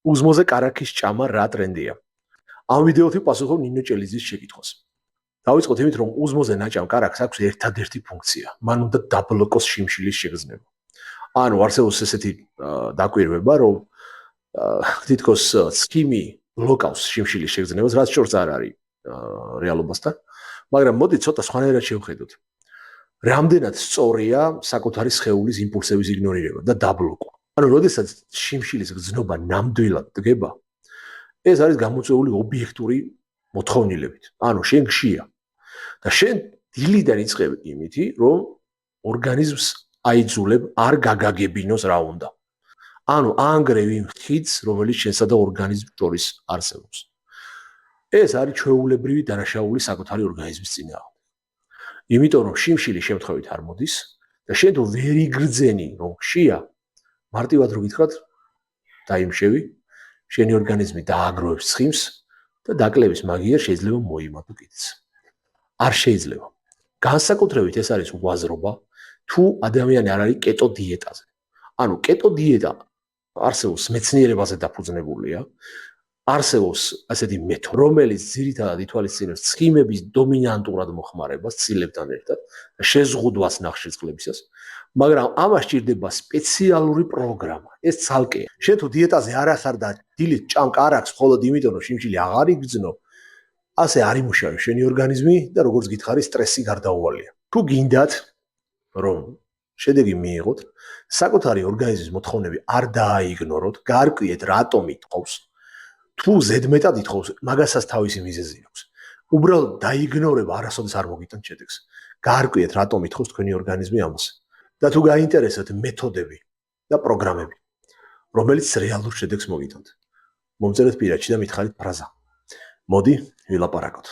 უზმოზე კარაქის ჭამა რა ტრენდია? ამ ვიდეოთი პასუხობ ნინო ჭელიძის შეკითხვას. დავიწყოთ იმით, რომ უზმოზე ნაჭამ კარაქს აქვს ერთადერთი ფუნქცია. მან უნდა დაბლოკოს შიმშილის შეგრძნება. ანუ არსებობს ესეთი დაკვირვება, რომ თითქოს სქიმი ბლოკავს შიმშილის შეგრძნებას, რაც შორს არ არის რეალობასთან. მაგრამ მოდი ცოტა სხვანაირად შევხედოთ. რამდენად სწორია საკუთარი სხეულის იმპულსების იგნორირება და დაბლოკვა. ანუ როდესაც შიმშილის გრძნობა ნამდვილად დგება, ეს არის გამოწვეული ობიექტური მოთხოვნილებით. ანუ შენ გშია და შენ დილიდან იწყებ იმითი, რომ ორგანიზმს აიძულებ არ გაგაგებინოს რა უნდა. ანუ ანგრევ იმ ხიდს, რომელიც შენსა და ორგანიზმს შორის არსებობს. ეს არის ჩვეულებრივი დანაშაული საკუთარი ორგანიზმის წინააღმდეგ. იმიტომ რომ შიმშილი შემთხვევით არ მოდის და შენ თუ ვერ იგრძენი რომ გშია, მარტივად რო გითხრათ, დაიმშევი, შენი ორგანიზმი დააგროვებს ცხიმს და დაკლების მაგიერ შეიძლება მოიმატო კიდეც. არ შეიძლება. განსაკუთრებით ეს არის უაზრობა, თუ ადამიანი არ არის კეტო დიეტაზე. ანუ კეტო დიეტა არსებობს მეცნიერებაზე დაფუძნებულია, არსებობს ასეთი მეთოდი, რომელიც ძირითადად ითვალისწინებს ცხიმების დომინანტურად მოხმარებას ცილებთან ერთად და შეზღუდვას ნახშირწყლებისას, მაგრამ ამას სჭირდება სპეციალური პროგრამა. ეს ცალკეა. შენ თუ დიეტაზე არ ახარ და დილით ჭამ კარაქს მხოლოდ იმიტომ, რომ შიმშილი აღარ იგრძნო, ასე არ იმუშავებს შენი ორგანიზმი და როგორც გითხარი, სტრესი გარდაუვალია. თუ გინდათ, რომ შედეგი მიიღოთ, საკუთარი ორგანიზმის მოთხოვნები არ დააიგნოროთ, გარკვიეთ რატომ ითხოვს. თუ ზედმეტად ითხოვს, მაგასაც თავისი მიზეზი აქვს. უბრალოდ დაიგნორება არასოდეს არ მოგიტანთ შედეგს. გარკვიეთ რატომ ითხოვს თქვენი ორგანიზმი ამას. და თუ გაინტერესებთ მეთოდები და პროგრამები, რომელიც რეალურ შედეგს მოგიტანთ. მომწერეთ პირადში და მითხარით ფრაზა. მოდი ვილაპარაკოთ.